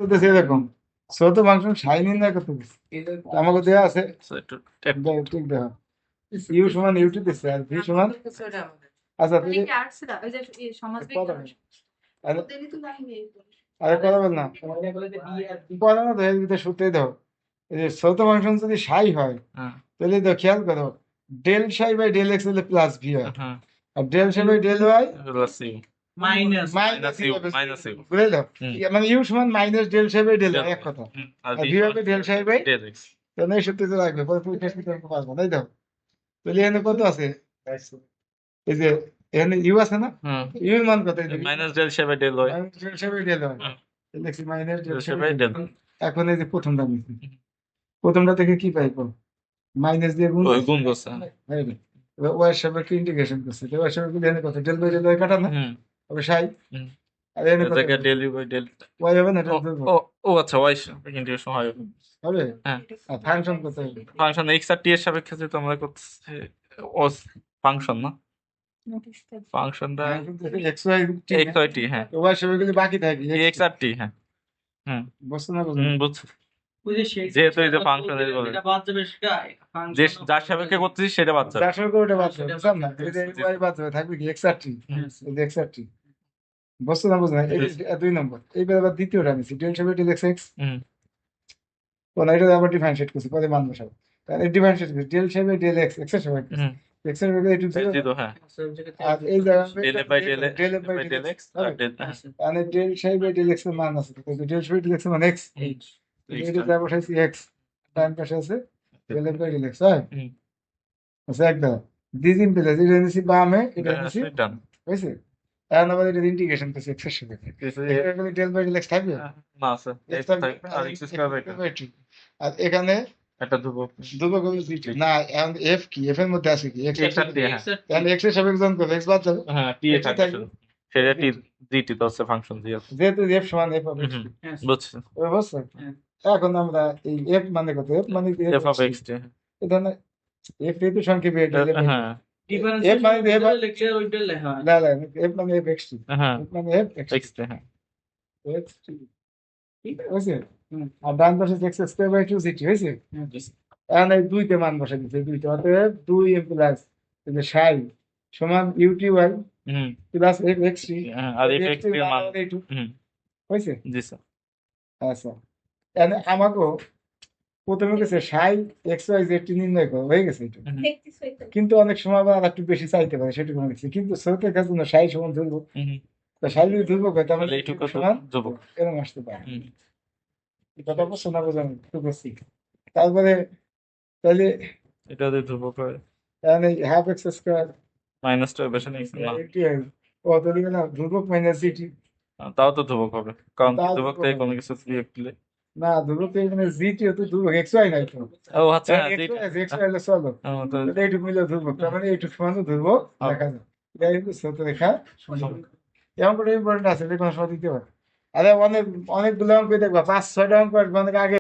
করতেছে এরকম ছোট ফাংশন সাই নির্ণয় করতে দিচ্ছে আমাকে দেওয়া আছে So একটু ঠিক দেখো ইউ সমান ইউ টু দিচ্ছে আর ভি সমান আচ্ছা তুই কথা বল। আরে আরে কথা বল না পড়া না তো এর ভিতরে সূত্রে দাও এই যে ছোট ফাংশন যদি সাই হয় হ্যাঁ তাহলে তো খেয়াল করো del psi by del x হলে প্লাস ভি হয় হ্যাঁ আর del psi by del y plus u minus minus u বুঝলে দাও হুম। মানে ইউ সমান minus del psi by del এক কথা আর আর ভি ভি হবে del psi by del x তাহলে এই সূত্রে তো রাখবে পরে পরীক্ষা করতে পারবো তাই দাও তাহলে এখানে কত আছে এই যে এখানে ইউ আছে না হুম ইউ এর মান কত এই যে মাইনাস ডেল শেপে ডেল হয় minus del psi by del হয় হুম। লিখছি মাইনাস ডেল ডেল সাই শেপে বাই ডেল ডেল এখন এই যে প্রথমটা নিচ্ছি প্রথমটা থেকে কি পাইবো মাইনাস দিয়ে গুণ ওই গুণ করছে ওয়াই সাপেক্ষে ইন্টিগ্রেশন করছে তো ওয়াই সাপেক্ষে এখানে কত ডেল বাই ডেল ওয়াই কাটা না হুম তবে সাই হুম আর এখানে কত জায়গায় del u by del y হবে না ও ডেল ও ও আচ্ছা ওয়াই ইন্টিগ্রেশন হয় হবে হ্যাঁ আর ফাংশন কত হবে ফাংশন এক্স আর টি এর সাপেক্ষে যেহেতু আমরা করতেছি ও ফাংশন না ফাংশনটা x Y x Y T হ্যাঁ ওয়াই সাপেক্ষে বাকি থাকে এক্স আর টি হ্যাঁ হুম বুঝছো না বুঝছো হুম বুঝছি যেহেতু এই যে ফাংশন যে যার সাপেক্ষে করতেছি সেটা বাচ্চা যার সাপেক্ষে ওটা বাদ যাবে বুঝলাম না এই যে ওয়াই বাদ যাবে থাকবে কি এক্স আর টি এই যে এক্স আর টি বুঝছো না বুঝছো না এই যে দুই নম্বর এইবার আবার দ্বিতীয়টা নিচ্ছি ডেল সাপেক্ষে ডেল এক্স এক্স হুম কোন এটা আবার ডিফারেন্সিয়েট করছি পরে মান বসাবো তাহলে ডিফারেন্সিয়েট করছি ডেল সাপেক্ষে ডেল এক্স এক্স এর সাপেক্ষে হুম এক্স এর সাপেক্ষে একটু এই যে তো হ্যাঁ আর এই জায়গা del a by del del by by del del x আর ডেল মানে del psi by del x এর মান আছে তো ডেল সাই ডেল এক্স এর মান এক্স এটা যা বসাইছি এক্স টাইম পাশে আছে ডেল বাই ডেল এক্স হয় হুম আচ্ছা একদম দ্বিদিন পেলে এটা নিছি বামে এটা নিছি ডান হয়েছে এখন আবার এটা ইন্টিগ্রেশন করছি এক্স এর সাথে এটা ডেল বাই ডেল এক্স থাকবে না আছে X এক্স থাকবে আর x square by two by 2 আর এখানে একটা ধ্রুবক ধ্রুবক হলো জি না এখন এফ কি এফ এর মধ্যে আছে কি এক্স এক্স আর টি হ্যাঁ এখন এক্স এর সাপেক্ষে জন করবে এক্স বাদ যাবে হ্যাঁ টি এ X থাকবে থাকবে। শুধু সেটা টি জি তো হচ্ছে ফাংশন জি আছে যেহেতু এফ সমান এফ হবে বুঝছি বুঝছো এখন আমরা এই এফ মানে কত এফ মানে কি এফ অফ এক্স টি এই ধরনের এফ যেহেতু সংক্ষেপে হ্যাঁ এফ মানে এফ না না এফ মানে এফ এক্স টি হ্যাঁ এফ মানে এফ এক্স এক্স টি হ্যাঁ এক্স টি ঠিক আছে আর ডান পাশে এক্স স্কয়ার বাই 2 জিটি হয়েছে এখন এই দুইতে মান বসে দিচ্ছে দুইটা অতএব 2 প্লাস সাই সমান ইউটি ওয়াই হুম প্লাস এফ এক্স টি হ্যাঁ, আর এফ এক্স এর মান হুম হয়েছে জি স্যার আচ্ছা এখন আমাকেও প্রথমে গেছে সাই এক্স ওয়াই জেড টি নির্ণয় করা হয়ে গেছে এটা কিন্তু অনেক সময় আবার একটু বেশি চাইতে পারে সেটুকু গেছে কিন্তু স্রোতের কাছে না সাই সমান ধরবো তো সাই যদি ধরবো হয় তাহলে তাহলে এইটুকু সমান ধ্রুবক এরকম আসতে পারে হুম এই কথা বলছো না বোঝানো একটু করছি তারপরে তাহলে এটা দিয়ে ধ্রুবক হয় এখন এই হাফ এক্স স্কোয়ার মাইনাসটা বেশি নেই না ও তাহলে না ধ্রুবক মাইনাস জিটি তাও তো ধ্রুবক হবে কারণ তাও ধ্রুবক ধ্রুবক থেকে হবে। কোনো কিছু বিয়োগ দিলে না ধ্রুবক এখানে জিটি তো ধ্রুবক এক্স ওয়াই নাই তো ও আচ্ছা হ্যাঁ, এক্স যেটা- ওয়াই এক্স ওয়াই হলে চলো ও, তো তাহলে এইটুকু মিলে ধ্রুবক তার মানে এইটুকু সমান ধ্রুবক দেখা যায় এটাই কিন্তু স্রোত রেখা এমন করে ইম্পর্টেন্ট আছে যে কোনো সময় দিতে পারে আরে অনেকগুলো অঙ্ক দেখবা 5-6টা অঙ্ক আসবে অনেক আগে